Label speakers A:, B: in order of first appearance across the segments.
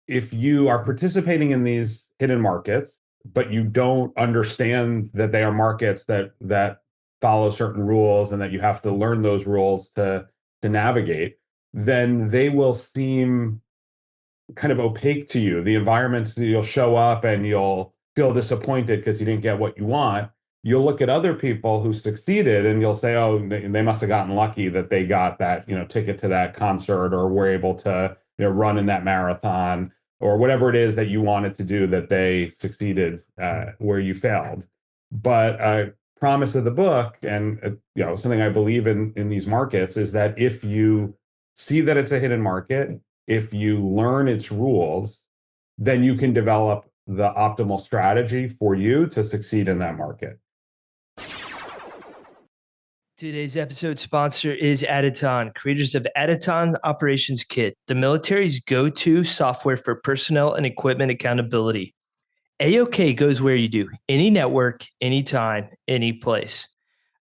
A: if you are participating in these hidden markets, but you don't understand that they are markets that follow certain rules and that you have to learn those rules to navigate, then they will seem kind of opaque to you. The environments that you'll show up and you'll feel disappointed because you didn't get what you want. You'll look at other people who succeeded and you'll say, oh, they must have gotten lucky that they got that, ticket to that concert or were able to, run in that marathon or whatever it is that you wanted to do that they succeeded where you failed. But promise of the book and something I believe in these markets is that if you see that it's a hidden market, if you learn its rules, then you can develop the optimal strategy for you to succeed in that market.
B: Today's episode sponsor is Additon, creators of Additon Operations Kit, the military's go-to software for personnel and equipment accountability. AOK goes where you do, any network, anytime, any place.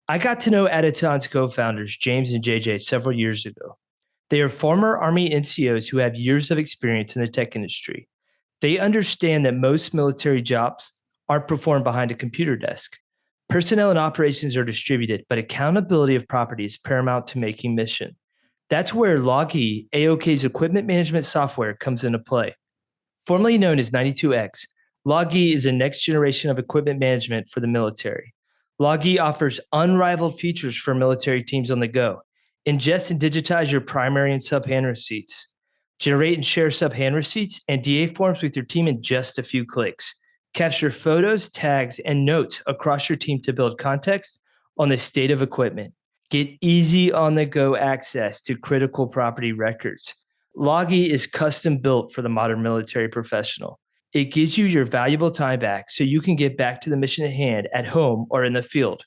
B: I got to know Additon's co-founders, James and JJ, several years ago. They are former Army NCOs who have years of experience in the tech industry. They understand that most military jobs aren't performed behind a computer desk. Personnel and operations are distributed, but accountability of property is paramount to making mission. That's where Logi, AOK's equipment management software, comes into play. Formerly known as 92X, Logi is a next generation of equipment management for the military. Logi offers unrivaled features for military teams on the go. Ingest and digitize your primary and sub-hand receipts. Generate and share sub-hand receipts and DA forms with your team in just a few clicks. Capture photos, tags, and notes across your team to build context on the state of equipment. Get easy on-the-go access to critical property records. Logi is custom built for the modern military professional. It gives you your valuable time back so you can get back to the mission at hand at home or in the field.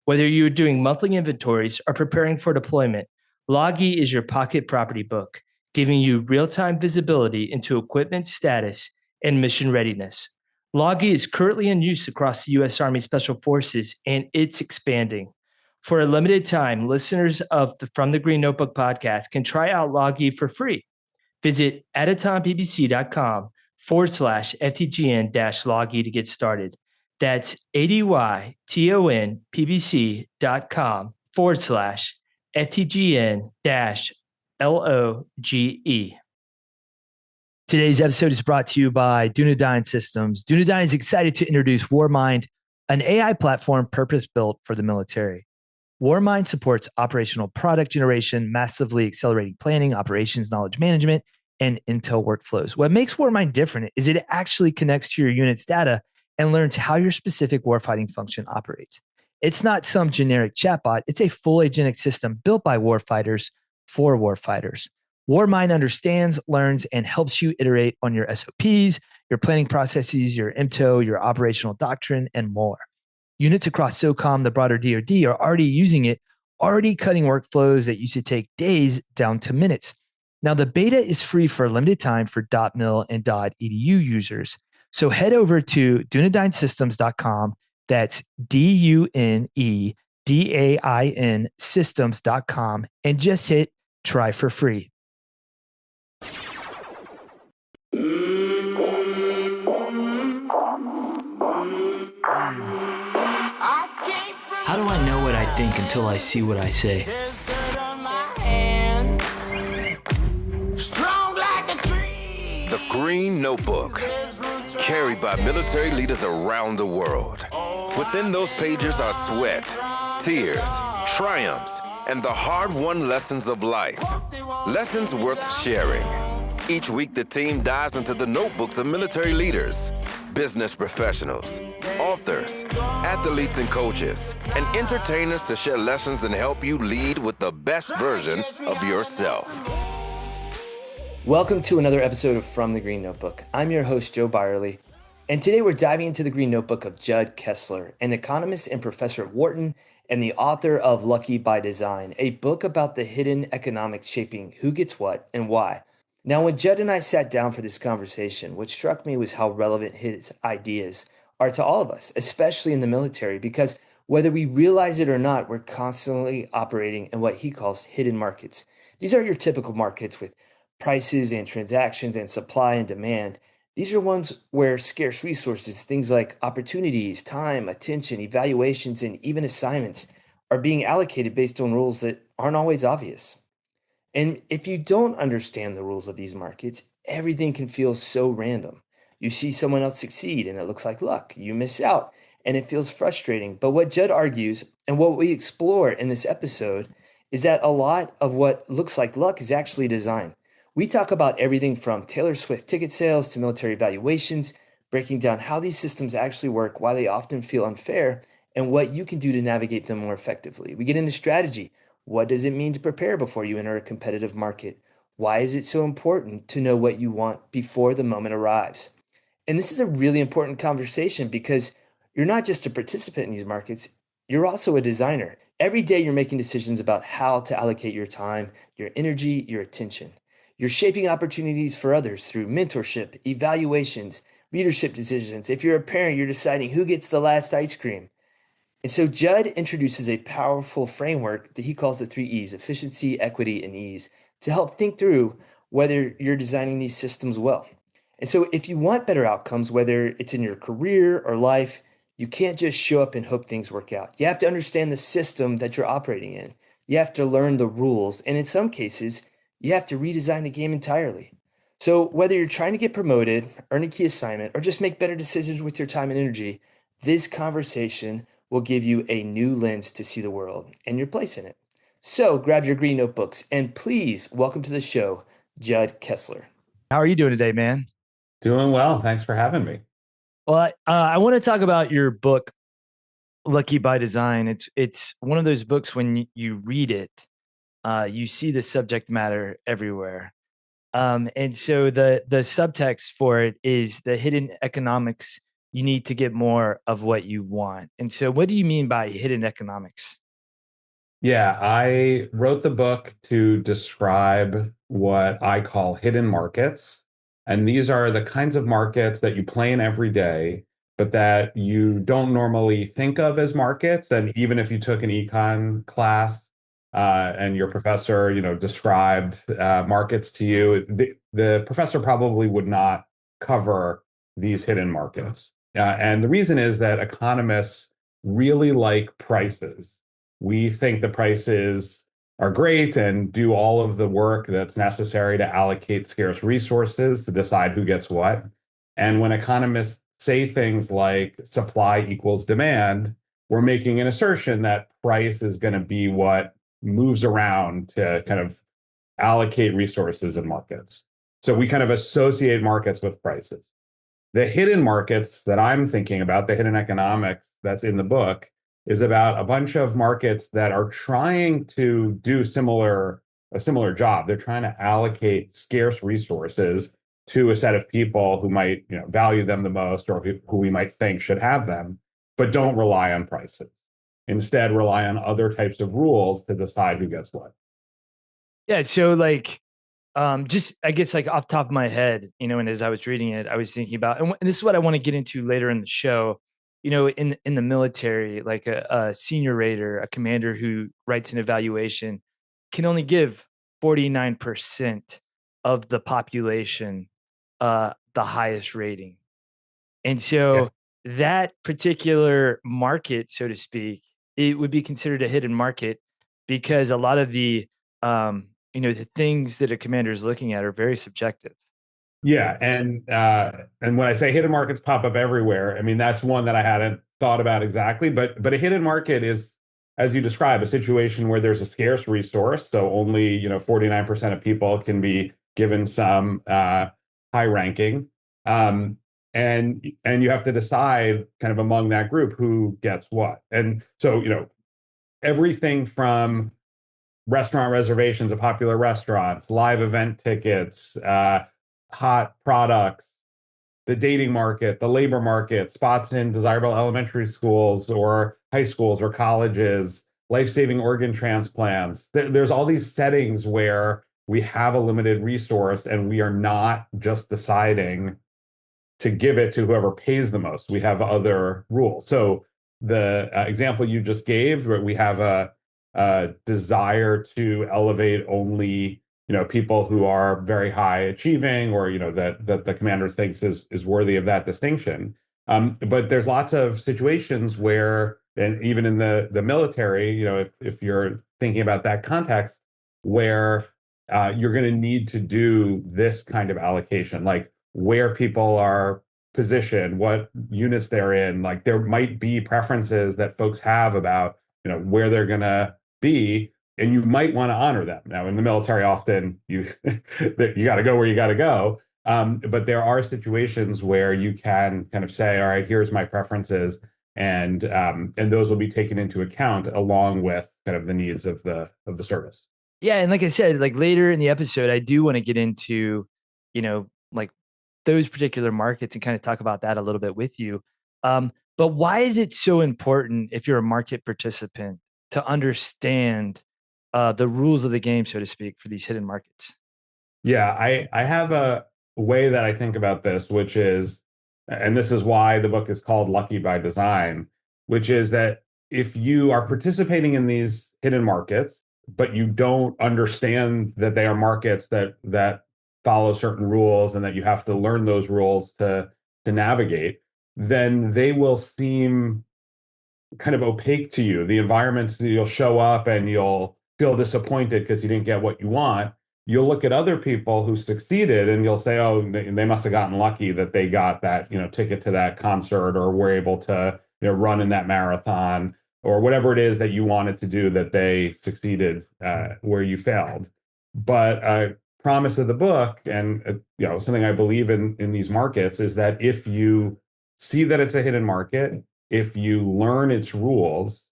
B: Whether you're doing monthly inventories or preparing for deployment, Logi is your pocket property book, giving you real-time visibility into equipment status and mission readiness. Logi is currently in use across the U.S. Army Special Forces, and it's expanding. For a limited time, listeners of the From the Green Notebook podcast can try out Logi for free. Visit additonbbc.com/FTGN-Logi to get started. That's ADYTONPBC.com/FTGN-LOGE. Today's episode is brought to you by Dunedain Systems. Dunedain is excited to introduce WarMind, an AI platform purpose-built for the military. WarMind supports operational product generation, massively accelerating planning, operations knowledge management, and intel workflows. What makes WarMind different is it actually connects to your unit's data and learns how your specific warfighting function operates. It's not some generic chatbot. It's a full agentic system built by warfighters for warfighters. WarMind understands, learns, and helps you iterate on your SOPs, your planning processes, your IMTO, your operational doctrine, and more. Units across SOCOM, the broader DoD, are already using it, already cutting workflows that used to take days down to minutes. Now, the beta is free for a limited time for .mil and .edu users. So head over to dunedinsystems.com. That's DUNEDAIN systems.com and just hit try for free. How do I know what I think until I see what I say?
C: The Green Notebook, carried by military leaders around the world. Within those pages are sweat, tears, triumphs, and the hard-won lessons of life. Lessons worth sharing. Each week, the team dives into the notebooks of military leaders, business professionals, authors, athletes and coaches, and entertainers to share lessons and help you lead with the best version of yourself.
B: Welcome to another episode of From the Green Notebook. I'm your host, Joe Byerly, and today we're diving into the Green Notebook of Judd Kessler, an economist and professor at Wharton and the author of Lucky by Design, a book about the hidden economics shaping who gets what and why. Now, when Judd and I sat down for this conversation, what struck me was how relevant his ideas are to all of us, especially in the military, because whether we realize it or not, we're constantly operating in what he calls hidden markets. These are your typical markets with prices and transactions and supply and demand. These are ones where scarce resources, things like opportunities, time, attention, evaluations, and even assignments, are being allocated based on rules that aren't always obvious. And if you don't understand the rules of these markets, everything can feel so random. You see someone else succeed and it looks like luck. You miss out and it feels frustrating. But what Judd argues and what we explore in this episode is that a lot of what looks like luck is actually design. We talk about everything from Taylor Swift ticket sales to military evaluations, breaking down how these systems actually work, why they often feel unfair, and what you can do to navigate them more effectively. We get into strategy. What does it mean to prepare before you enter a competitive market? Why is it so important to know what you want before the moment arrives? And this is a really important conversation because you're not just a participant in these markets, you're also a designer. Every day you're making decisions about how to allocate your time, your energy, your attention. You're shaping opportunities for others through mentorship, evaluations, leadership decisions. If you're a parent, you're deciding who gets the last ice cream. And so Judd introduces a powerful framework that he calls the three E's: efficiency, equity, and ease, to help think through whether you're designing these systems well. And so if you want better outcomes, whether it's in your career or life, you can't just show up and hope things work out. You have to understand the system that you're operating in. You have to learn the rules. And in some cases, you have to redesign the game entirely. So whether you're trying to get promoted, earn a key assignment, or just make better decisions with your time and energy, this conversation will give you a new lens to see the world and your place in it. So grab your green notebooks and please welcome to the show, Judd Kessler.
D: How are you doing today, man?
A: Doing well. Thanks for having me.
D: Well, I want to talk about your book, Lucky by Design. It's one of those books when you read it, you see the subject matter everywhere. And so the subtext for it is the hidden economics you need to get more of what you want. And so what do you mean by hidden economics?
A: Yeah, I wrote the book to describe what I call hidden markets. And these are the kinds of markets that you play in every day, but that you don't normally think of as markets. And even if you took an econ class and your professor, described markets to you, the professor probably would not cover these hidden markets. And the reason is that economists really like prices. We think the prices are great and do all of the work that's necessary to allocate scarce resources to decide who gets what. And when economists say things like supply equals demand, we're making an assertion that price is going to be what moves around to kind of allocate resources in markets. So we kind of associate markets with prices. The hidden markets that I'm thinking about, the hidden economics that's in the book, is about a bunch of markets that are trying to do a similar job. They're trying to allocate scarce resources to a set of people who might, value them the most, or who we might think should have them, but don't rely on prices. Instead, rely on other types of rules to decide who gets what.
D: Yeah. So just, I guess, like off the top of my head, and as I was reading it, I was thinking about, and this is what I want to get into later in the show. In the military, like a senior rater, a commander who writes an evaluation can only give 49% of the population the highest rating. And so that particular market, so to speak, it would be considered a hidden market because a lot of the the things that a commander is looking at are very subjective.
A: Yeah, and when I say hidden markets pop up everywhere, I mean that's one that I hadn't thought about exactly. But a hidden market is, as you describe, a situation where there's a scarce resource, so only 49% of people can be given some high ranking, and you have to decide kind of among that group who gets what. And so everything from restaurant reservations of popular restaurants, live event tickets, hot products, the dating market, the labor market, spots in desirable elementary schools or high schools or colleges, life-saving organ transplants. There's all these settings where we have a limited resource and we are not just deciding to give it to whoever pays the most. We have other rules. So the example you just gave, where we have a desire to elevate only people who are very high achieving, or that the commander thinks is worthy of that distinction. But there's lots of situations where, and even in the military, if you're thinking about that context, where you're going to need to do this kind of allocation, like where people are positioned, what units they're in. Like there might be preferences that folks have about where they're going to be, and you might want to honor them. Now, in the military, often you got to go where you got to go. But there are situations where you can kind of say, all right, here's my preferences, and those will be taken into account along with kind of the needs of the service.
D: Yeah, and like I said, like later in the episode, I do want to get into, like those particular markets and kind of talk about that a little bit with you. But why is it so important if you're a market participant to understand the rules of the game, so to speak, for these hidden markets?
A: Yeah, I have a way that I think about this, which is, and this is why the book is called Lucky by Design, which is that if you are participating in these hidden markets, but you don't understand that they are markets that follow certain rules and that you have to learn those rules to navigate, then they will seem kind of opaque to you. The environments that you'll show up and you'll feel disappointed because you didn't get what you want. You'll look at other people who succeeded and you'll say, oh, they must have gotten lucky that they got that, ticket to that concert, or were able to, run in that marathon, or whatever it is that you wanted to do that they succeeded where you failed. But promise of the book, and something I believe in these markets, is that if you see that it's a hidden market, if you learn its rules,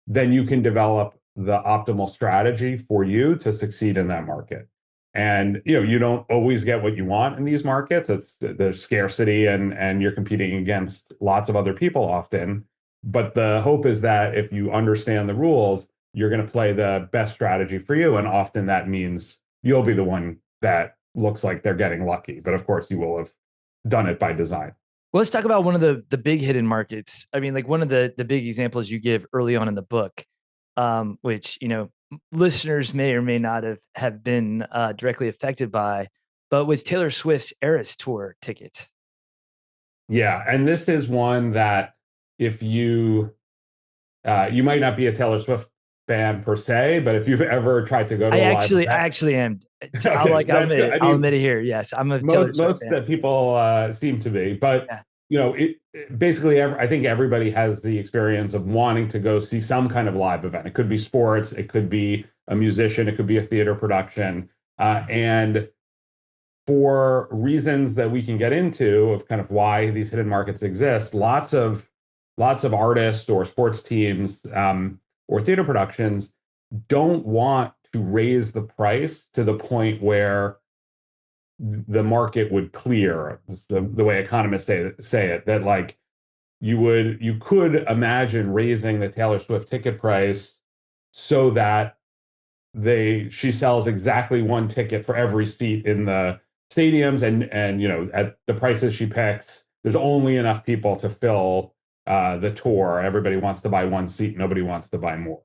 A: then you can develop the optimal strategy for you to succeed in that market. And you don't always get what you want in these markets. There's scarcity, and you're competing against lots of other people often. But the hope is that if you understand the rules, you're going to play the best strategy for you. And often that means you'll be the one that looks like they're getting lucky. But of course, you will have done it by design.
D: Well, let's talk about one of the big hidden markets. I mean, like one of the big examples you give early on in the book, which listeners may or may not have been directly affected by, but was Taylor Swift's Eras Tour tickets.
A: Yeah, and this is one that if you might not be a Taylor Swift fan per se, but if you've ever tried to go to
D: I actually am.
A: Okay,
D: I'll admit it here. Yes, I'm a
A: most that people seem to be, but
D: yeah.
A: it basically I think everybody has the experience of wanting to go see some kind of live event. It could be sports, it could be a musician, it could be a theater production, and for reasons that we can get into of kind of why these hidden markets exist, lots of artists or sports teams or theater productions don't want to raise the price to the point where the market would clear, the way economists say it, that like you could imagine raising the Taylor Swift ticket price so that she sells exactly one ticket for every seat in the stadiums, and at the prices she picks, there's only enough people to fill the tour. Everybody wants to buy one seat, nobody wants to buy more.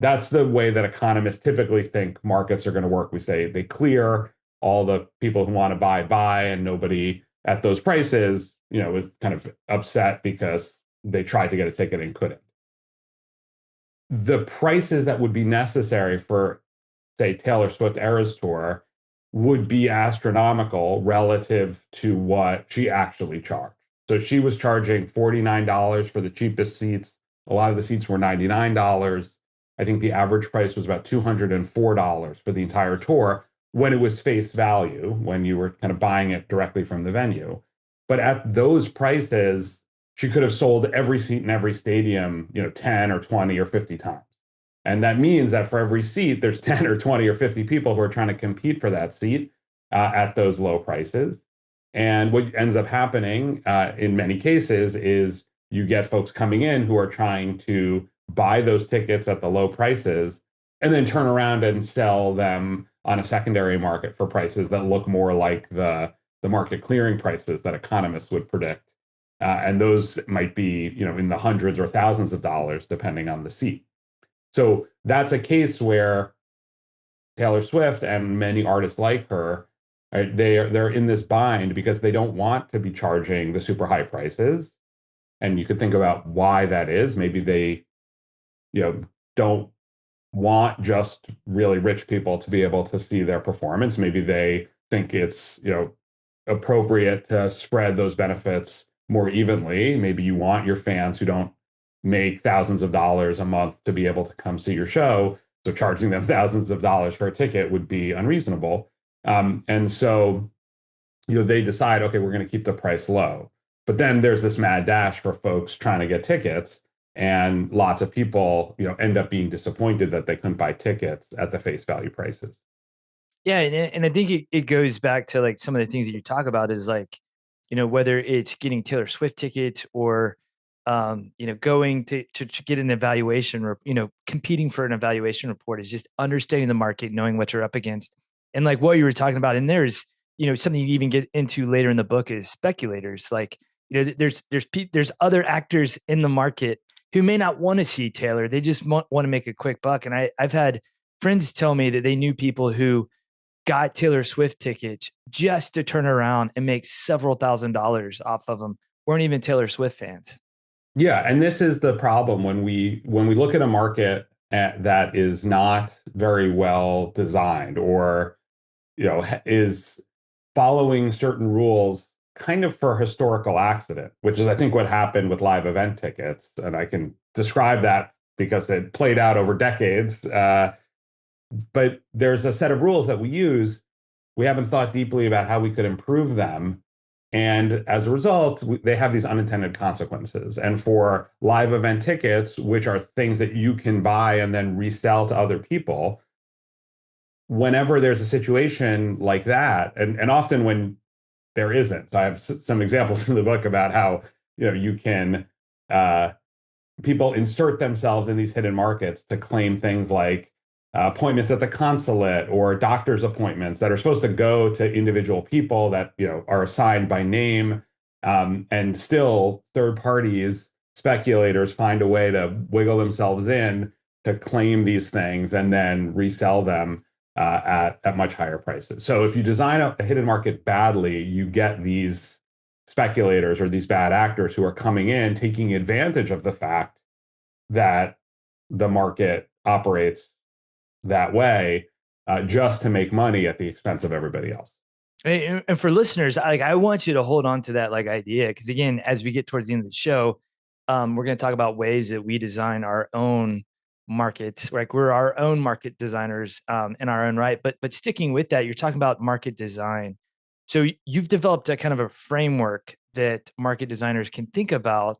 A: That's the way that economists typically think markets are going to work. We say they clear, all the people who want to buy, and nobody at those prices, is kind of upset because they tried to get a ticket and couldn't. The prices that would be necessary for, say, Taylor Swift Eras Tour would be astronomical relative to what she actually charged. So she was charging $49 for the cheapest seats. A lot of the seats were $99. I think the average price was about $204 for the entire tour when it was face value, when you were kind of buying it directly from the venue. But at those prices, she could have sold every seat in every stadium, 10 or 20 or 50 times. And that means that for every seat, there's 10 or 20 or 50 people who are trying to compete for that seat at those low prices. And what ends up happening in many cases is you get folks coming in who are trying to buy those tickets at the low prices and then turn around and sell them on a secondary market for prices that look more like the market clearing prices that economists would predict. And those might be, in the hundreds or thousands of dollars, depending on the seat. So that's a case where Taylor Swift and many artists like her, right, they're in this bind because they don't want to be charging the super high prices. And you could think about why that is. Maybe they, don't want just really rich people to be able to see their performance. Maybe they think it's, appropriate to spread those benefits more evenly. Maybe you want your fans who don't make thousands of dollars a month to be able to come see your show. So charging them thousands of dollars for a ticket would be unreasonable. And so, they decide, okay, we're going to keep the price low. But then there's this mad dash for folks trying to get tickets. And lots of people, end up being disappointed that they couldn't buy tickets at the face value prices.
D: Yeah, and I think it goes back to like some of the things that you talk about is like, whether it's getting Taylor Swift tickets or, going to get an evaluation or, competing for an evaluation report is just understanding the market, knowing what you're up against. And like what you were talking about, and there's, something you even get into later in the book is speculators. Like, there's other actors in the market who may not want to see Taylor. They just want to make a quick buck. And I've had friends tell me that they knew people who got Taylor Swift tickets just to turn around and make several $1,000s off of them, weren't even Taylor Swift fans.
A: Yeah, and this is the problem when we look at a market that is not very well designed, or is following certain rules kind of for historical accident, which is I think what happened with live event tickets, and I can describe that because it played out over decades. But there's a set of rules that we use. We haven't thought deeply about how we could improve them. And as a result, they have these unintended consequences. And for live event tickets, which are things that you can buy and then resell to other people, whenever there's a situation like that, and often when there isn't. So I have some examples in the book about how, you can, people insert themselves in these hidden markets to claim things like appointments at the consulate or doctor's appointments that are supposed to go to individual people that are assigned by name, and still third parties, speculators, find a way to wiggle themselves in to claim these things and then resell them at much higher prices. So if you design a hidden market badly, you get these speculators or these bad actors who are coming in, taking advantage of the fact that the market operates that way, just to make money at the expense of everybody else.
D: And for listeners, I want you to hold on to that idea, because again, as we get towards the end of the show, we're going to talk about ways that we design our own markets. Like we're our own market designers in our own right. But sticking with that, you're talking about market design. So you've developed a kind of a framework that market designers can think about,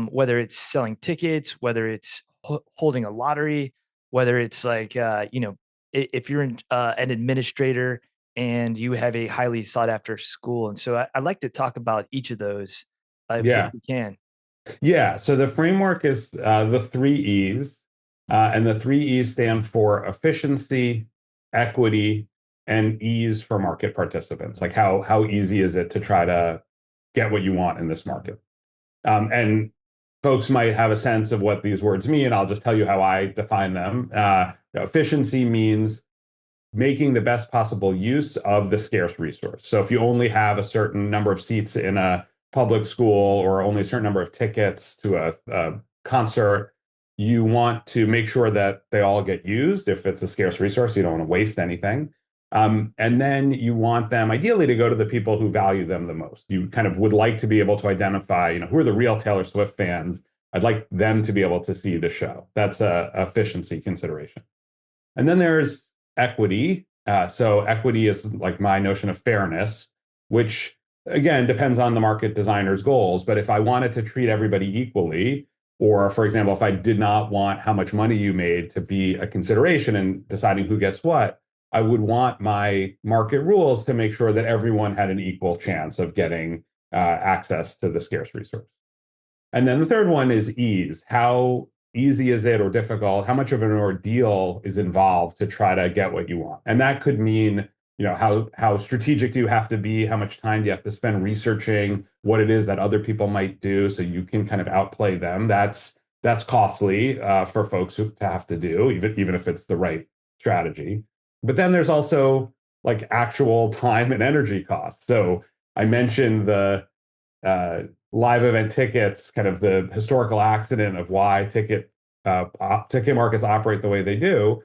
D: whether it's selling tickets, whether it's holding a lottery, whether it's like, if you're an administrator and you have a highly sought after school. And so I'd like to talk about each of those if you can.
A: Yeah. So the framework is the 3 E's, and the 3 E's stand for efficiency, equity, and ease for market participants. Like how easy is it to try to get what you want in this market? And folks might have a sense of what these words mean. I'll just tell you how I define them. Efficiency means making the best possible use of the scarce resource. So if you only have a certain number of seats in a public school or only a certain number of tickets to a concert, you want to make sure that they all get used. If it's a scarce resource, you don't want to waste anything. And then you want them ideally to go to the people who value them the most. You kind of would like to be able to identify, who are the real Taylor Swift fans. I'd like them to be able to see the show. That's a efficiency consideration. And then there's equity. So equity is like my notion of fairness, which again depends on the market designer's goals. But if I wanted to treat everybody equally, or for example, if I did not want how much money you made to be a consideration in deciding who gets what, I would want my market rules to make sure that everyone had an equal chance of getting access to the scarce resource. And then the third one is ease. How easy is it or difficult? How much of an ordeal is involved to try to get what you want? And that could mean, how strategic do you have to be? How much time do you have to spend researching what it is that other people might do so you can kind of outplay them? That's costly for folks to have to do, even if it's the right strategy. But then there's also like actual time and energy costs. So I mentioned the live event tickets, kind of the historical accident of why ticket markets operate the way they do.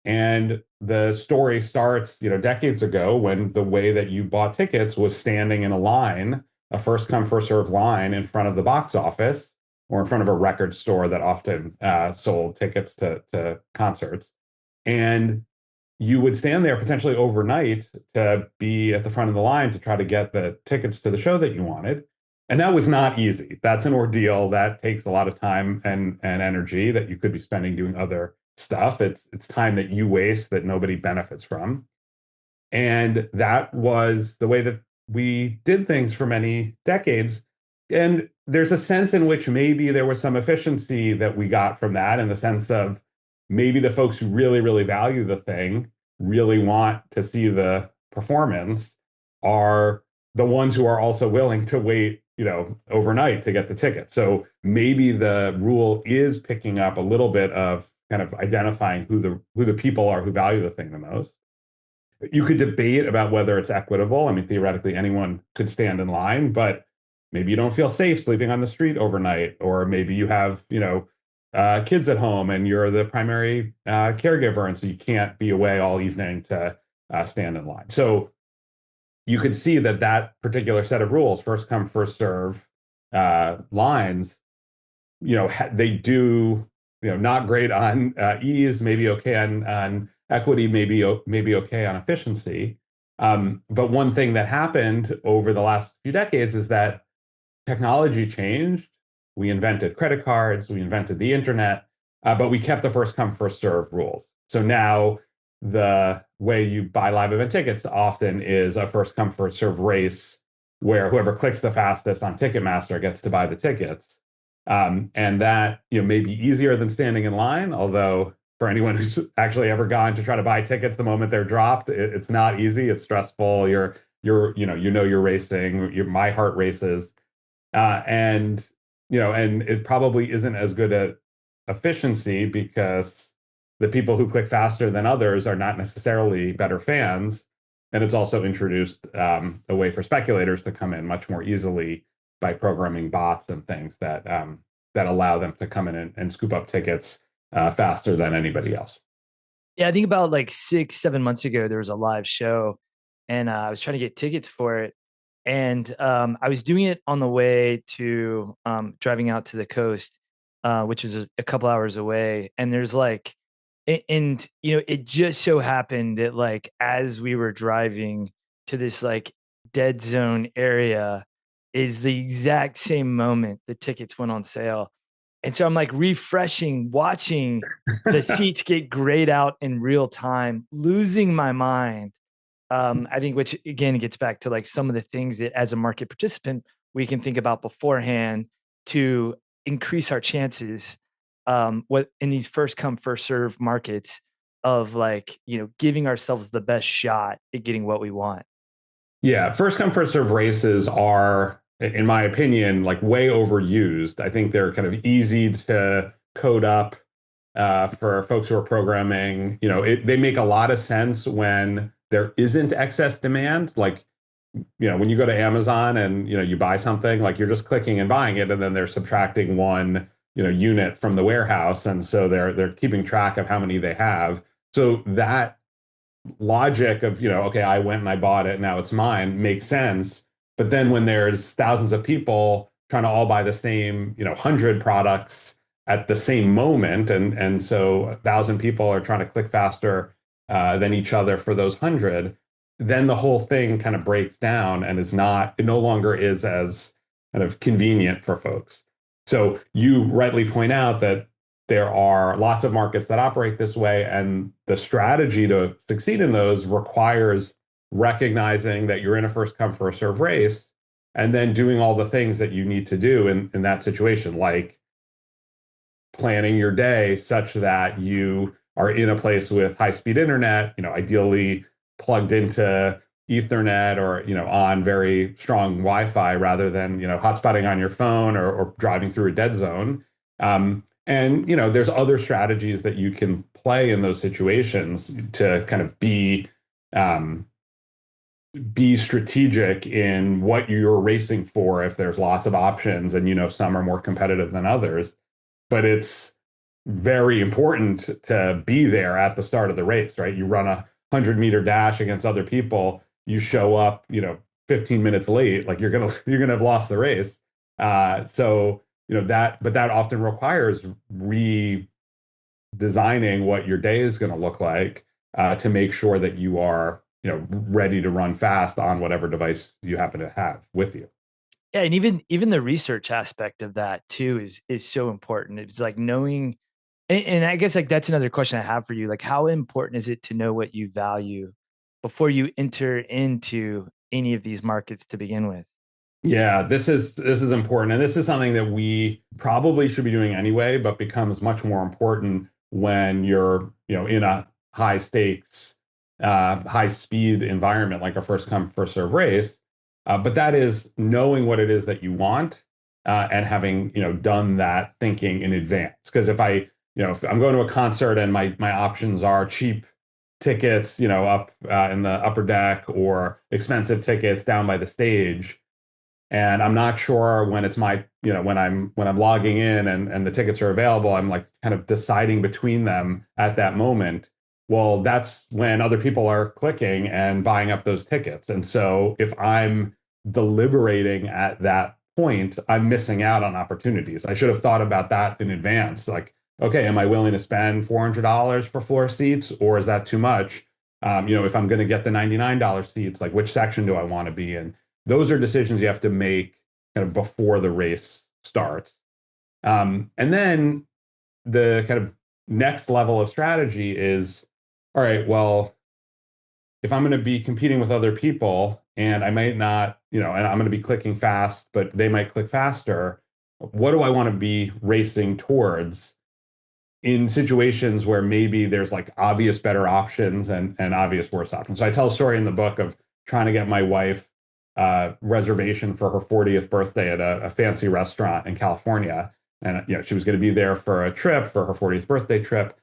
A: And the story starts, decades ago when the way that you bought tickets was standing in a line, a first come, first serve line in front of the box office or in front of a record store that often sold tickets to concerts. And you would stand there potentially overnight to be at the front of the line to try to get the tickets to the show that you wanted. And that was not easy. That's an ordeal that takes a lot of time and energy that you could be spending doing other stuff. It's time that you waste that nobody benefits from. And that was the way that we did things for many decades. And there's a sense in which maybe there was some efficiency that we got from that, in the sense of maybe the folks who really, really value the thing, really want to see the performance, are the ones who are also willing to wait, overnight to get the ticket. So maybe the rule is picking up a little bit of kind of identifying who the people are who value the thing the most. You could debate about whether it's equitable. I mean, theoretically, anyone could stand in line, but maybe you don't feel safe sleeping on the street overnight, or maybe you have, kids at home and you're the primary caregiver, and so you can't be away all evening to stand in line. So you could see that particular set of rules, first come, first serve lines, they do, not great on ease, maybe okay on equity, maybe okay on efficiency. But one thing that happened over the last few decades is that technology changed. We invented credit cards, we invented the internet, but we kept the first come, first serve rules. So now the way you buy live event tickets often is a first come, first serve race where whoever clicks the fastest on Ticketmaster gets to buy the tickets. And that may be easier than standing in line, although for anyone who's actually ever gone to try to buy tickets the moment they're dropped, it's not easy. It's stressful. You're racing. My heart races, and it probably isn't as good at efficiency because the people who click faster than others are not necessarily better fans. And it's also introduced a way for speculators to come in much more easily by programming bots and things that allow them to come in and scoop up tickets faster than anybody else.
D: Yeah, I think about like 6-7 months ago, there was a live show, and I was trying to get tickets for it. And I was doing it on the way to driving out to the coast, which was a couple hours away. And there's like, and it just so happened that like as we were driving to this like dead zone area is the exact same moment the tickets went on sale. And so I'm like refreshing, watching the seats get grayed out in real time, losing my mind. I think, which again gets back to like some of the things that as a market participant we can think about beforehand to increase our chances. What in these first come first serve markets of like giving ourselves the best shot at getting what we want.
A: Yeah, first come first serve races are, in my opinion, like way overused. I think they're kind of easy to code up for folks who are programming. They make a lot of sense when there isn't excess demand. Like, when you go to Amazon and, you buy something, like you're just clicking and buying it, and then they're subtracting one, unit from the warehouse. And so they're keeping track of how many they have. So that logic of, okay, I went and I bought it, now it's mine, makes sense. But then when there's thousands of people trying to all buy the same, 100 products at the same moment, and so 1,000 people are trying to click faster than each other for those 100, then the whole thing kind of breaks down and it no longer is as kind of convenient for folks. So you rightly point out that there are lots of markets that operate this way, and the strategy to succeed in those requires recognizing that you're in a first come first serve race, and then doing all the things that you need to do in that situation, like planning your day such that you are in a place with high speed internet, ideally plugged into Ethernet or on very strong Wi-Fi rather than hotspotting on your phone or driving through a dead zone. And, there's other strategies that you can play in those situations to kind of be strategic in what you're racing for if there's lots of options and, some are more competitive than others. But it's very important to be there at the start of the race, right? You run a 100-meter dash against other people, you show up, 15 minutes late, like you're gonna have lost the race. But that often requires redesigning what your day is going to look like to make sure that you are, ready to run fast on whatever device you happen to have with you.
D: Yeah, and even the research aspect of that too is so important. It's like knowing, and I guess like that's another question I have for you. Like, how important is it to know what you value before you enter into any of these markets to begin with?
A: Yeah, this is important, and this is something that we probably should be doing anyway, but becomes much more important when you're, in a high stakes, high speed environment like a first come first serve race. But that is knowing what it is that you want and having done that thinking in advance. Because if I'm going to a concert and my options are cheap tickets, up in the upper deck or expensive tickets down by the stage, and I'm not sure when it's when I'm logging in and the tickets are available, I'm like kind of deciding between them at that moment. Well, that's when other people are clicking and buying up those tickets. And so if I'm deliberating at that point, I'm missing out on opportunities. I should have thought about that in advance. Like, okay, am I willing to spend $400 for floor seats, or is that too much? If I'm going to get the $99 seats, like which section do I want to be in? Those are decisions you have to make kind of before the race starts. And then the kind of next level of strategy is, all right, well, if I'm going to be competing with other people and I might not, and I'm going to be clicking fast, but they might click faster, what do I want to be racing towards in situations where maybe there's like obvious better options and obvious worse options? So I tell a story in the book of trying to get my wife reservation for her 40th birthday at a fancy restaurant in California. And, she was going to be there for a trip for her 40th birthday trip.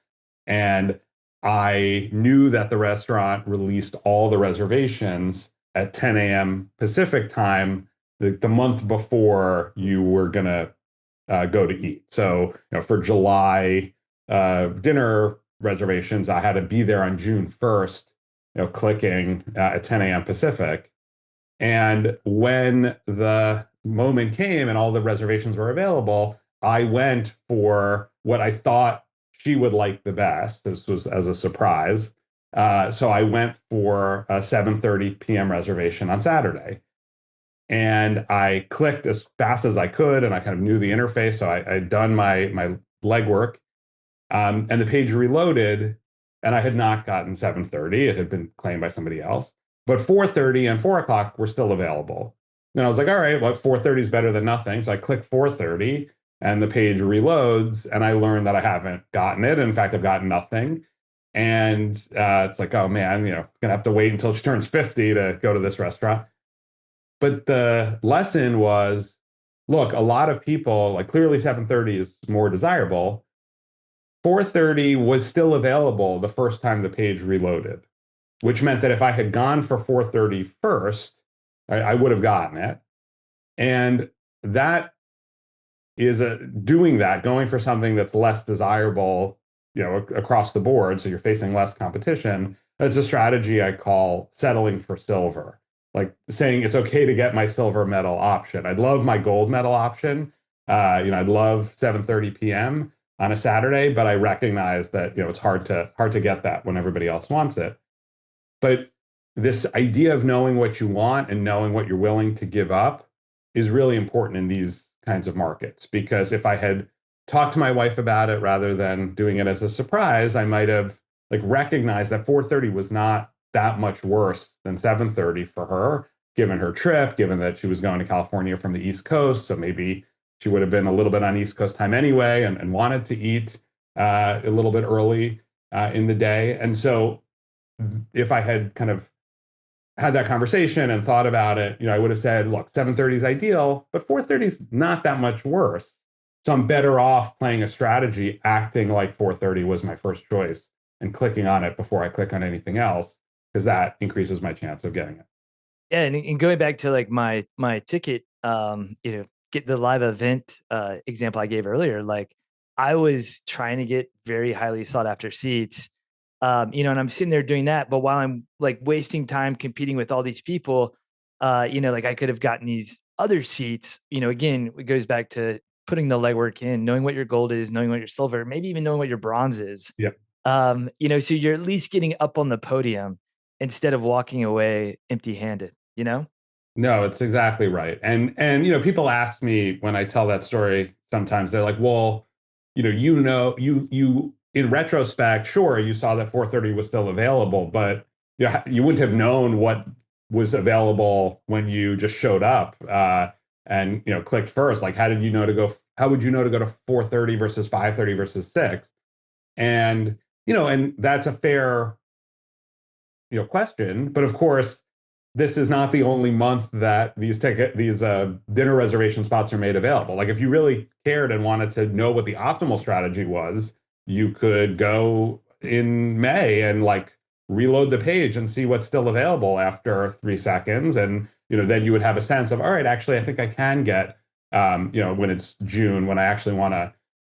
A: And I knew that the restaurant released all the reservations at 10 a.m. Pacific time, the month before you were going to go to eat. So, for July dinner reservations, I had to be there on June 1st, clicking at 10 a.m. Pacific. And when the moment came and all the reservations were available, I went for what I thought she would like the best. This was as a surprise. So I went for a 7:30 p.m. reservation on Saturday. And I clicked as fast as I could, and I kind of knew the interface. So I'd done my legwork. And the page reloaded, and I had not gotten 7:30. It had been claimed by somebody else. But 4:30 and 4 o'clock were still available. And I was like, all right, well, 4:30 is better than nothing. So I click 4:30 and the page reloads, and I learned that I haven't gotten it. In fact, I've gotten nothing. And it's like, oh man, gonna have to wait until she turns 50 to go to this restaurant. But the lesson was, look, a lot of people, like clearly 7:30 is more desirable. 4:30 was still available the first time the page reloaded, which meant that if I had gone for 4:30 first, I would have gotten it. And that is going for something that's less desirable, across the board. So you're facing less competition. That's a strategy I call settling for silver, like saying it's okay to get my silver medal option. I'd love my gold medal option. I'd love 7:30 p.m. on a Saturday, but I recognize that, it's hard to get that when everybody else wants it. But this idea of knowing what you want and knowing what you're willing to give up is really important in these kinds of markets. Because if I had talked to my wife about it rather than doing it as a surprise, I might have recognized that 4:30 was not that much worse than 7:30 for her, given her trip, given that she was going to California from the East Coast. So maybe she would have been a little bit on East Coast time anyway and wanted to eat a little bit early in the day. And so if I had kind of had that conversation and thought about it, I would have said, look, 7:30 is ideal, but 4:30 is not that much worse. So I'm better off playing a strategy, acting like 430 was my first choice and clicking on it before I click on anything else, because that increases my chance of getting it.
D: Yeah, and going back to like my ticket, get the live event example I gave earlier. Like I was trying to get very highly sought after seats, and I'm sitting there doing that, but while I'm like wasting time competing with all these people, like I could have gotten these other seats. Again, it goes back to putting the legwork in, knowing what your gold is, knowing what your silver, maybe even knowing what your bronze is.
A: Yep.
D: So you're at least getting up on the podium instead of walking away empty-handed,
A: No, it's exactly right. And people ask me when I tell that story, sometimes they're like, well, you in retrospect, sure, you saw that 430 was still available, but you wouldn't have known what was available when you just showed up and clicked first. Like, how would you know to go to 430 versus 530 versus 6? And and that's a fair question. But of course, this is not the only month that these dinner reservation spots are made available. Like if you really cared and wanted to know what the optimal strategy was, you could go in May and like reload the page and see what's still available after 3 seconds. And, then you would have a sense of, all right, actually, I think I can get, when it's June, when I actually want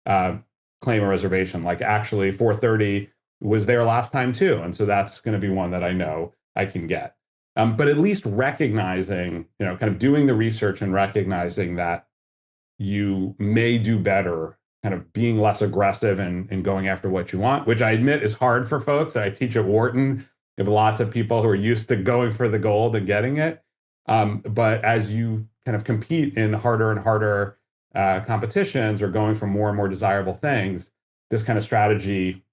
A: to claim a reservation, like actually 430 was there last time too. And so that's going to be one that I know I can get. But at least recognizing, kind of doing the research and recognizing that you may do better, kind of being less aggressive and going after what you want, which I admit is hard for folks. I teach at Wharton. You have lots of people who are used to going for the gold and getting it. But as you kind of compete in harder and harder competitions or going for more and more desirable things, this kind of strategy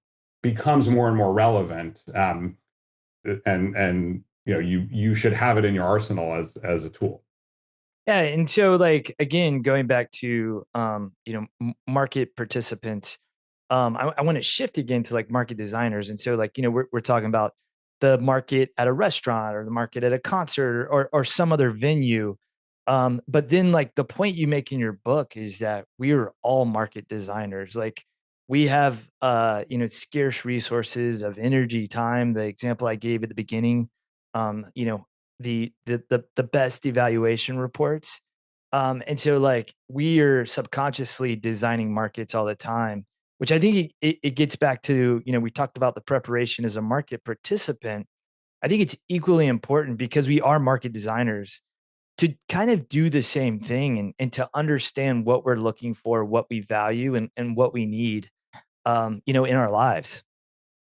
A: becomes more and more relevant. And you should have it in your arsenal as a tool.
D: Yeah, and so like again, going back to market participants, I want to shift again to like market designers, and so like we're talking about the market at a restaurant or the market at a concert or some other venue, but then like the point you make in your book is that we are all market designers. Like we have scarce resources of energy, time. The example I gave at the beginning, the best evaluation reports. And so like we are subconsciously designing markets all the time, which I think it gets back to, we talked about the preparation as a market participant. I think it's equally important because we are market designers to kind of do the same thing and to understand what we're looking for, what we value and what we need, in our lives.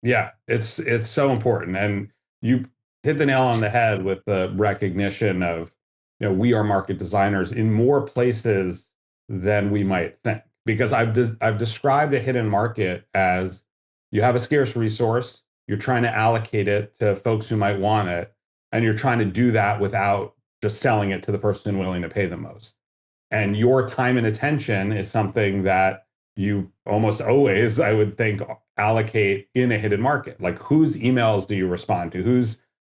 A: Yeah, it's so important. And you hit the nail on the head with the recognition of, we are market designers in more places than we might think. Because I've described a hidden market as you have a scarce resource, you're trying to allocate it to folks who might want it, and you're trying to do that without just selling it to the person willing to pay the most. And your time and attention is something that you almost always, I would think, allocate in a hidden market. Like whose emails do you respond to?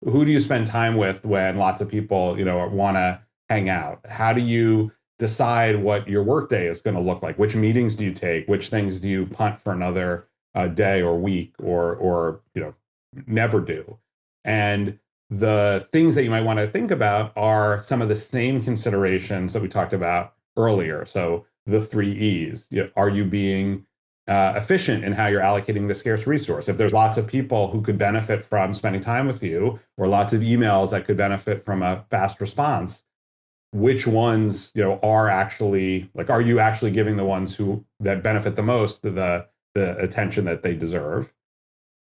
A: Who do you spend time with when lots of people, want to hang out? How do you decide what your workday is going to look like? Which meetings do you take? Which things do you punt for another day or week or never do? And the things that you might want to think about are some of the same considerations that we talked about earlier. So the 3 E's. Are you being efficient in how you're allocating the scarce resource? If there's lots of people who could benefit from spending time with you, or lots of emails that could benefit from a fast response, which ones are actually like, are you actually giving the ones that benefit the most the attention that they deserve?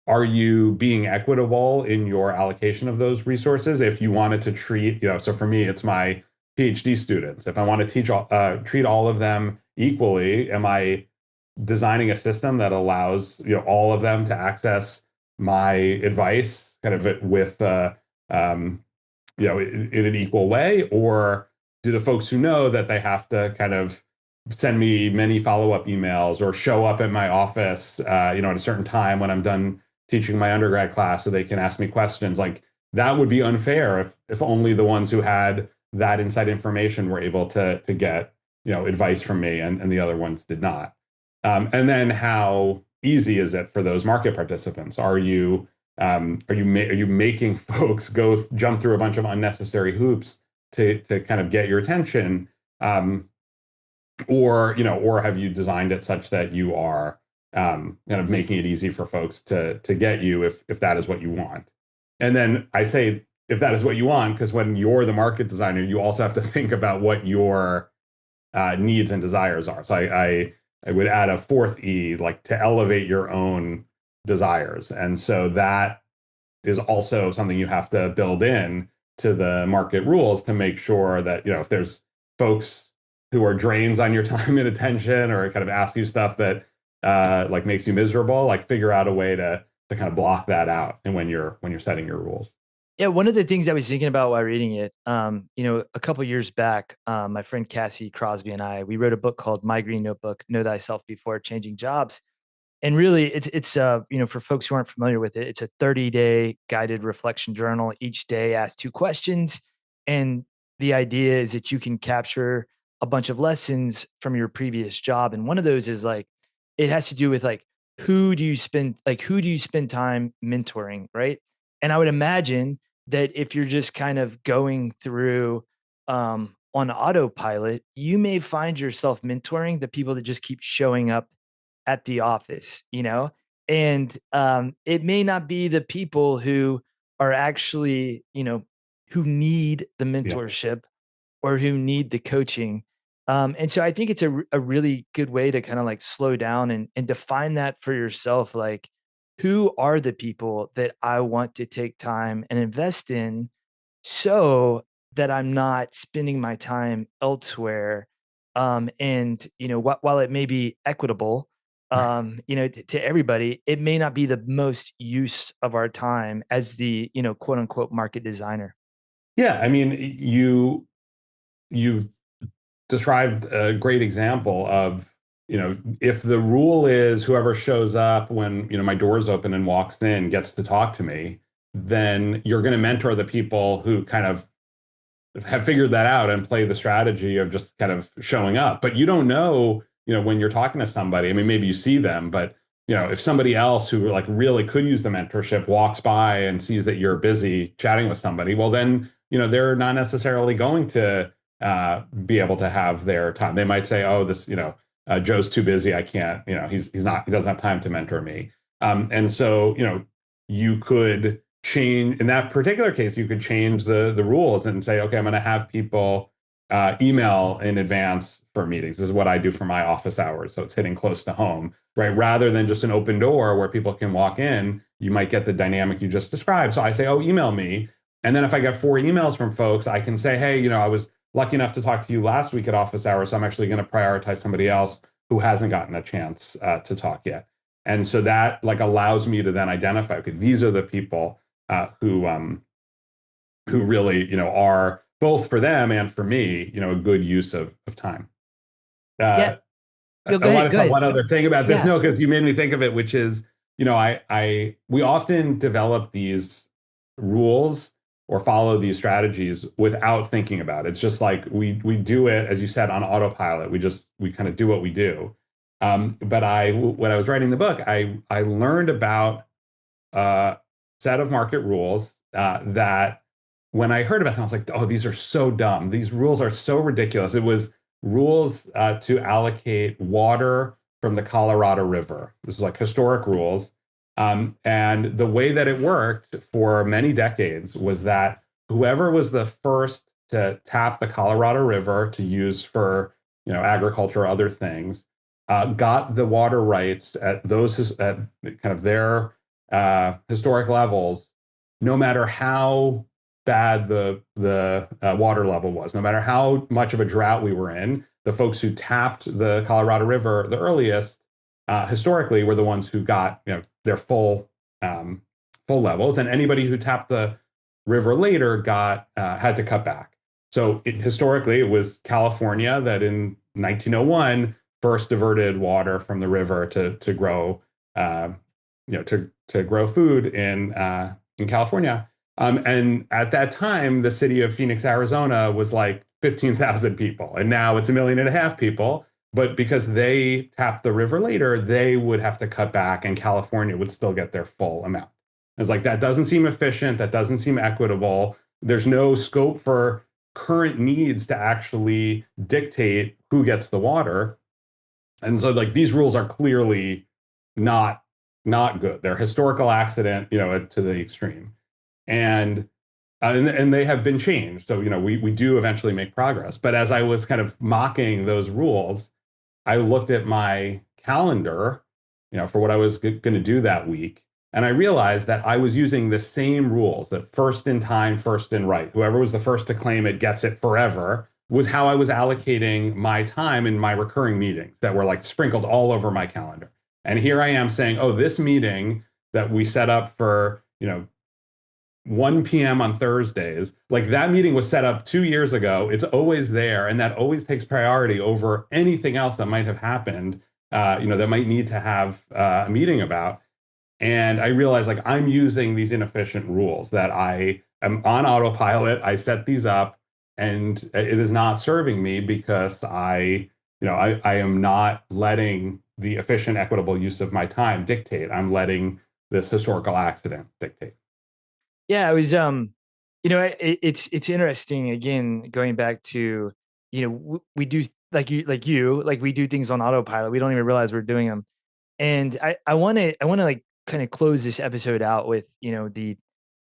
A: Are you being equitable in your allocation of those resources? If you wanted to treat, so for me, it's my PhD students. If I want to treat all of them equally, am I designing a system that allows all of them to access my advice kind of with in an equal way? Or do the folks who know that they have to kind of send me many follow-up emails or show up at my office at a certain time when I'm done teaching my undergrad class so they can ask me questions? Like that would be unfair if only the ones who had that inside information were able to get advice from me, and the other ones did not. And then how easy is it for those market participants? Are you making folks jump through a bunch of unnecessary hoops to kind of get your attention, or have you designed it such that you are kind of making it easy for folks to get you if that is what you want? And then I say if that is what you want, because when you're the market designer, you also have to think about what your needs and desires are. So I would add a fourth E, like to elevate your own desires. And so that is also something you have to build in to the market rules to make sure that, if there's folks who are drains on your time and attention, or kind of ask you stuff that like makes you miserable, like figure out a way to kind of block that out. And when you're setting your rules.
D: Yeah, one of the things I was thinking about while reading it, a couple years back, my friend Cassie Crosby and we wrote a book called My Green Notebook: Know Thyself Before Changing Jobs. And really, it's for folks who aren't familiar with it, it's a 30-day guided reflection journal. Each day asks 2 questions, and the idea is that you can capture a bunch of lessons from your previous job. And one of those is like, it has to do with like, who do you spend time mentoring, right? And I would imagine that if you're just kind of going through on autopilot, you may find yourself mentoring the people that just keep showing up at the office, and it may not be the people who are actually, who need the mentorship or who need the coaching. And so I think it's a really good way to kind of like slow down and define that for yourself. Like, who are the people that I want to take time and invest in so that I'm not spending my time elsewhere? And, while it may be equitable, to everybody, it may not be the most use of our time as the, quote unquote market designer.
A: Yeah. I mean, you described a great example of, if the rule is whoever shows up when, my door's open and walks in gets to talk to me, then you're going to mentor the people who kind of have figured that out and play the strategy of just kind of showing up. But you don't know, when you're talking to somebody, I mean, maybe you see them, but if somebody else who like really could use the mentorship walks by and sees that you're busy chatting with somebody, well, then, they're not necessarily going to be able to have their time. They might say, oh, this, Joe's too busy. I can't, he doesn't have time to mentor me. And so, you could change, in that particular case, you could change the rules and say, okay, I'm going to have people email in advance for meetings. This is what I do for my office hours. So it's hitting close to home, right? Rather than just an open door where people can walk in, you might get the dynamic you just described. So I say, oh, email me. And then if I get 4 emails from folks, I can say, hey, I was lucky enough to talk to you last week at office hours. So I'm actually going to prioritize somebody else who hasn't gotten a chance to talk yet. And so that like allows me to then identify, okay, these are the people who really, are both for them and for me, a good use of time.
B: Yeah.
A: I want to tell one other thing about this, because you made me think of it, which is, we often develop these rules or follow these strategies without thinking about it. It's just like we do it, as you said, on autopilot. We kind of do what we do. But when I was writing the book, I learned about a set of market rules that when I heard about them, I was like, oh, these are so dumb. These rules are so ridiculous. It was rules to allocate water from the Colorado River. This was like historic rules. And the way that it worked for many decades was that whoever was the first to tap the Colorado River to use for, agriculture or other things, got the water rights at kind of their historic levels, no matter how bad the water level was, no matter how much of a drought we were in. The folks who tapped the Colorado River the earliest historically were the ones who got their full levels, and anybody who tapped the river later had to cut back. So historically, it was California that in 1901 first diverted water from the river to grow to grow food in California. And at that time, the city of Phoenix, Arizona was like, 15,000 people, and now it's 1.5 million people. But because they tapped the river later, they would have to cut back, and California would still get their full amount. It's like, that doesn't seem efficient. That doesn't seem equitable. There's no scope for current needs to actually dictate who gets the water. And so, like, these rules are clearly not good. They're historical accident, to the extreme. And they have been changed. So, we do eventually make progress. But as I was kind of mocking those rules, I looked at my calendar, for what I was going to do that week. And I realized that I was using the same rules, that first in time, first in right. Whoever was the first to claim it gets it forever, was how I was allocating my time in my recurring meetings that were like sprinkled all over my calendar. And here I am saying, oh, this meeting that we set up for, 1 p.m. on Thursdays, like, that meeting was set up 2 years ago. It's always there. And that always takes priority over anything else that might have happened, that might need to have a meeting about. And I realized, like, I'm using these inefficient rules, that I am on autopilot. I set these up, and it is not serving me because I am not letting the efficient, equitable use of my time dictate. I'm letting this historical accident dictate.
D: Yeah, I was, it's interesting, again, going back to, we do, we do things on autopilot. We don't even realize we're doing them. And I want to like kind of close this episode out with,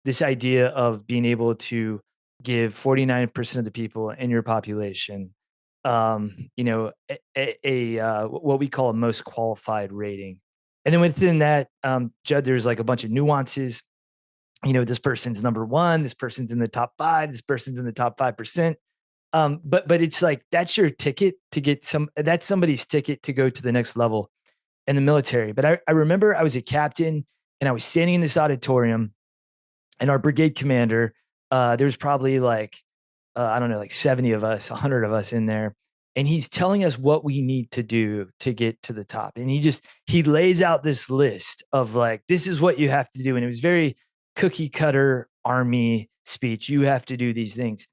D: this idea of being able to give 49% of the people in your population, what we call a most qualified rating. And then within that, Judd, there's like a bunch of nuances. This person's number one, this person's in the top 5, this person's in the top 5%. But it's like, that's your ticket to get that's somebody's ticket to go to the next level in the military. But I remember I was a captain, and I was standing in this auditorium, and our brigade commander, there's probably like, I don't know, like 70 of us, 100 of us in there. And he's telling us what we need to do to get to the top. And he lays out this list of like, this is what you have to do. And it was very cookie cutter army speech. You have to do these things.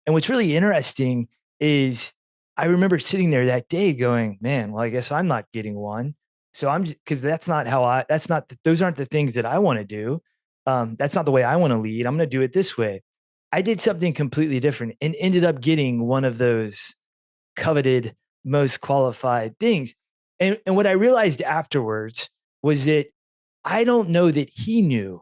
D: And what's really interesting is I remember sitting there that day going, man, well, I guess I'm not getting one. So because those aren't the things that I want to do. That's not the way I want to lead. I'm going to do it this way. I did something completely different and ended up getting one of those coveted, most qualified things. And what I realized afterwards was that I don't know that he knew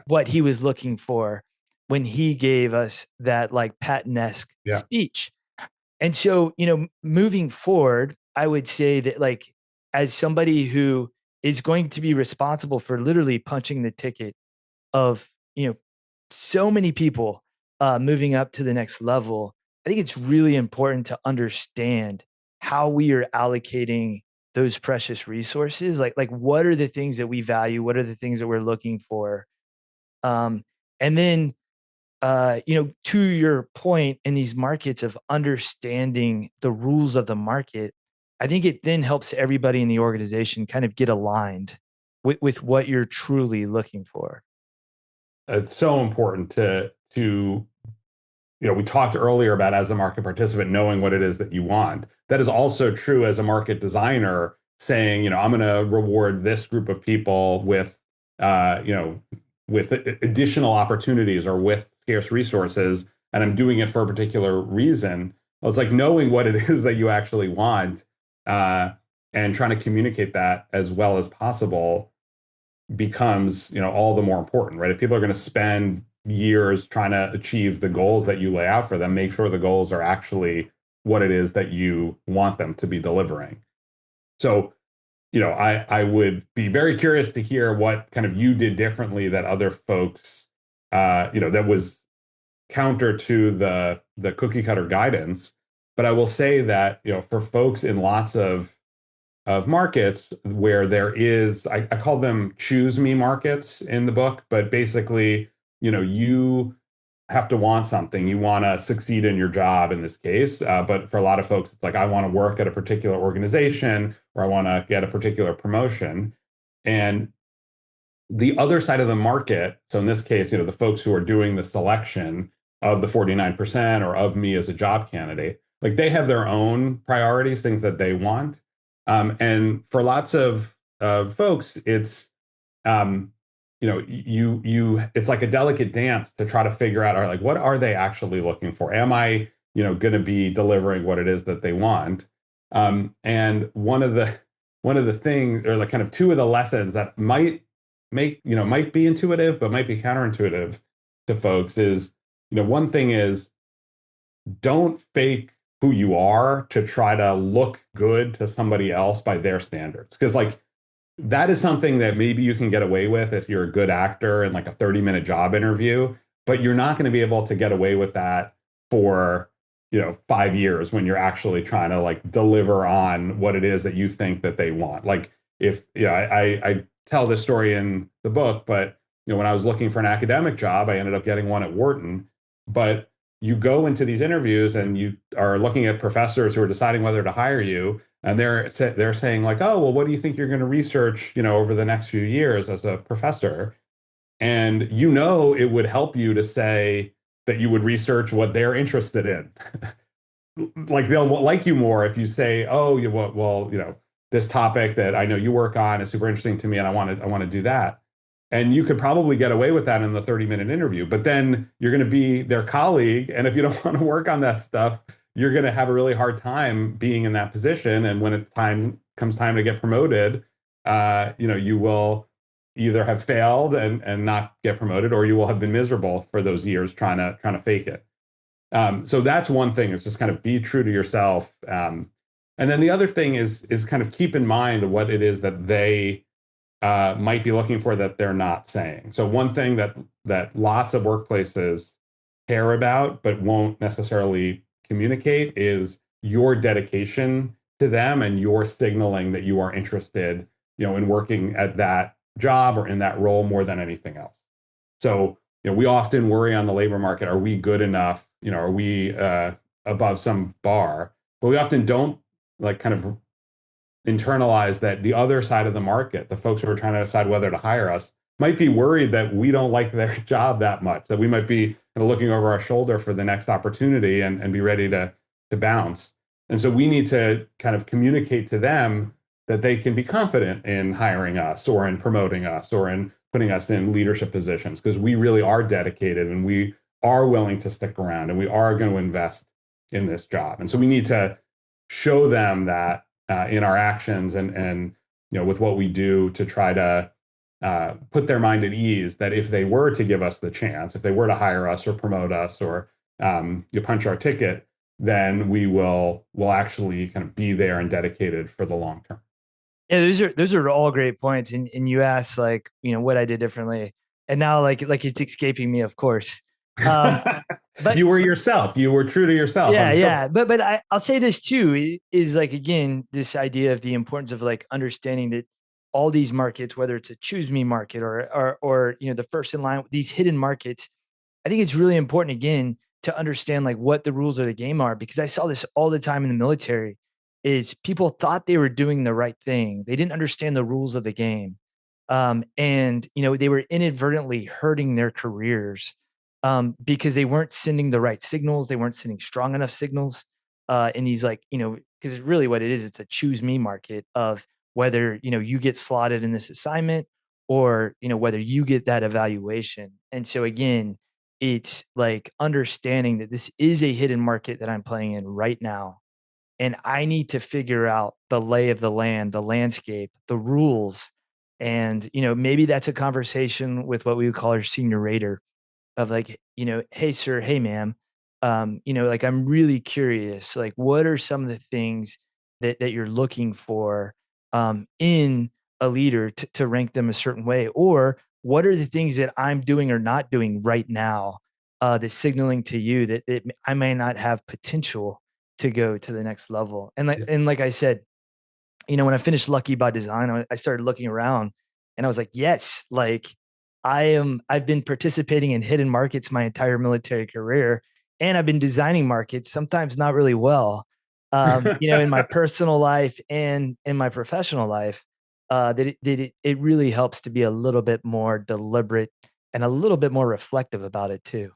D: what he was looking for when he gave us that like Patton-esque speech. And so, moving forward, I would say that, like, as somebody who is going to be responsible for literally punching the ticket of, so many people moving up to the next level, I think it's really important to understand how we are allocating those precious resources. Like what are the things that we value? What are the things that we're looking for? And then, to your point, in these markets of understanding the rules of the market, I think it then helps everybody in the organization kind of get aligned with what you're truly looking for.
A: It's so important to we talked earlier about, as a market participant, knowing what it is that you want. That is also true as a market designer, saying, I'm going to reward this group of people with, with additional opportunities or with scarce resources, and I'm doing it for a particular reason. Well, it's like knowing what it is that you actually want, and trying to communicate that as well as possible becomes, all the more important, right? If people are going to spend years trying to achieve the goals that you lay out for them, make sure the goals are actually what it is that you want them to be delivering. So, I would be very curious to hear what kind of you did differently that other folks, that was counter to the cookie cutter guidance. But I will say that, for folks in lots of markets where there is, I call them choose me markets in the book, but basically, you have to want something. You want to succeed in your job in this case. But for a lot of folks, it's like, I want to work at a particular organization, or I want to get a particular promotion. And the other side of the market, so in this case, the folks who are doing the selection, of the 49% or of me as a job candidate. Like they have their own priorities, things that they want. And for lots of folks, it's it's like a delicate dance to try to figure out, all right, like what are they actually looking for? Am I, going to be delivering what it is that they want? And one of the things, or like kind of two of the lessons that might be intuitive, but might be counterintuitive to folks is, one thing is don't fake who you are to try to look good to somebody else by their standards. Because like that is something that maybe you can get away with if you're a good actor in like a 30-minute job interview, but you're not going to be able to get away with that for 5 years when you're actually trying to like deliver on what it is that you think that they want. Like if I tell this story in the book, but when I was looking for an academic job, I ended up getting one at Wharton. But you go into these interviews and you are looking at professors who are deciding whether to hire you, and they're saying like, oh, well, what do you think you're going to research, over the next few years as a professor? And it would help you to say that you would research what they're interested in. Like they'll like you more if you say, oh, this topic that I know you work on is super interesting to me, and I want to do that. And you could probably get away with that in the 30-minute interview, but then you're going to be their colleague. And if you don't want to work on that stuff, you're going to have a really hard time being in that position. And when comes time to get promoted, you will either have failed and not get promoted, or you will have been miserable for those years trying to fake it. So that's one thing, is just kind of be true to yourself. And then the other thing is kind of keep in mind what it is that they might be looking for that they're not saying. So one thing that lots of workplaces care about but won't necessarily communicate is your dedication to them and your signaling that you are interested, in working at that job or in that role more than anything else. So, we often worry on the labor market, are we good enough? Are we above some bar? But we often don't like kind of internalize that the other side of the market, the folks who are trying to decide whether to hire us, might be worried that we don't like their job that much, that we might be kind of looking over our shoulder for the next opportunity and be ready to bounce. And so we need to kind of communicate to them that they can be confident in hiring us or in promoting us or in putting us in leadership positions, because we really are dedicated and we are willing to stick around and we are going to invest in this job. And so we need to show them that in our actions and with what we do to try to put their mind at ease, that if they were to give us the chance, if they were to hire us or promote us or you punch our ticket, then we'll actually kind of be there and dedicated for the long term.
D: Yeah, those are all great points. And you asked like, what I did differently. And now like it's escaping me, of course.
A: But you were yourself. You were true to yourself.
D: Yeah, yeah. But I'll say this too, is like, again, this idea of the importance of like understanding that all these markets, whether it's a choose me market or the first in line, these hidden markets, I think it's really important, again, to understand like what the rules of the game are, because I saw this all the time in the military. Is people thought they were doing the right thing. They didn't understand the rules of the game. And they were inadvertently hurting their careers because they weren't sending the right signals. They weren't sending strong enough signals in these because really what it is, it's a choose me market of whether, you get slotted in this assignment or, whether you get that evaluation. And so again, it's like understanding that this is a hidden market that I'm playing in right now. And I need to figure out the lay of the land, the landscape, the rules. And, maybe that's a conversation with what we would call our senior rater of like, hey, sir, hey, ma'am, like I'm really curious, like what are some of the things that you're looking for in a leader to rank them a certain way? Or what are the things that I'm doing or not doing right now that's signaling to you that I may not have potential to go to the next level? And like I said, when I finished Lucky by Design, I started looking around and I was like, yes, like I've been participating in hidden markets my entire military career, and I've been designing markets, sometimes not really well, in my personal life and in my professional life, that it really helps to be a little bit more deliberate and a little bit more reflective about it too.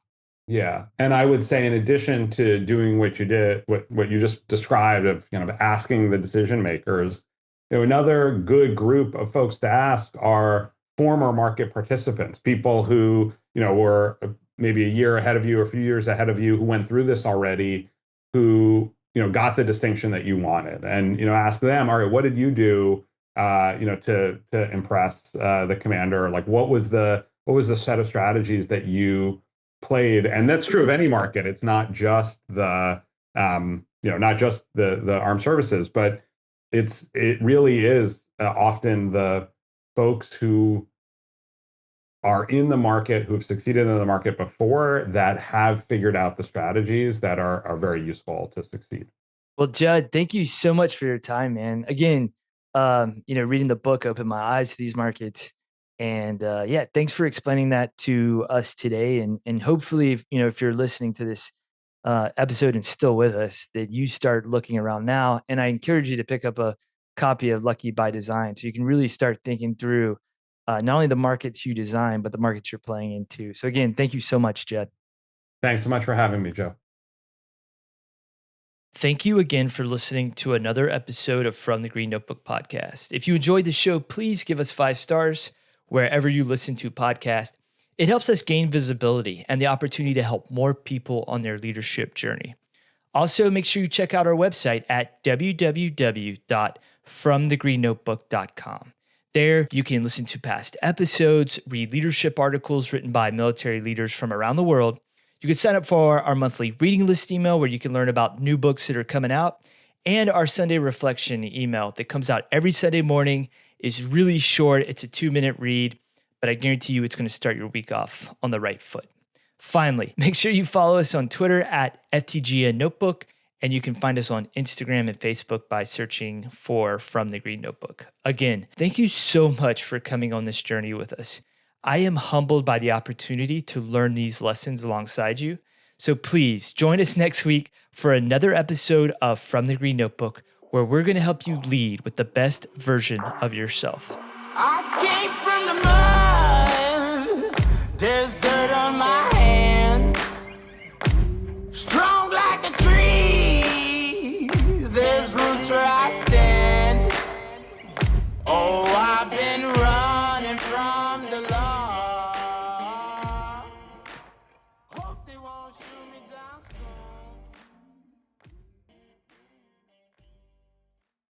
A: Yeah. And I would say, in addition to doing what you did, what you just described of kind of asking the decision makers, another good group of folks to ask are former market participants, people who, were maybe a year ahead of you or a few years ahead of you, who went through this already, who, got the distinction that you wanted. And, ask them, all right, what did you do, to impress the commander? Like, what was the set of strategies that you played? And that's true of any market. It's not just the not just the armed services, but it really is often the folks who are in the market, who have succeeded in the market before, that have figured out the strategies that are very useful to succeed.
D: Well, Judd, thank you so much for your time, man. Again, reading the book opened my eyes to these markets. And yeah, thanks for explaining that to us today. And hopefully, if you're listening to this episode and still with us, that you start looking around now. And I encourage you to pick up a copy of Lucky by Design, so you can really start thinking through not only the markets you design, but the markets you're playing into. So again, thank you so much, Judd.
A: Thanks so much for having me, Joe.
B: Thank you again for listening to another episode of From the Green Notebook podcast. If you enjoyed the show, please give us 5 stars wherever you listen to podcasts. It helps us gain visibility and the opportunity to help more people on their leadership journey. Also, make sure you check out our website at www.fromthegreennotebook.com. There, you can listen to past episodes, read leadership articles written by military leaders from around the world. You can sign up for our monthly reading list email, where you can learn about new books that are coming out, and our Sunday reflection email that comes out every Sunday morning. Is really short. It's a 2-minute read, but I guarantee you it's going to start your week off on the right foot. Finally, make sure you follow us on Twitter at FTGN Notebook, and you can find us on Instagram and Facebook by searching for From the Green Notebook. Again, thank you so much for coming on this journey with us. I am humbled by the opportunity to learn these lessons alongside you. So please join us next week for another episode of From the Green Notebook, where we're going to help you lead with the best version of yourself.
E: I came from the mud. There's dirt on my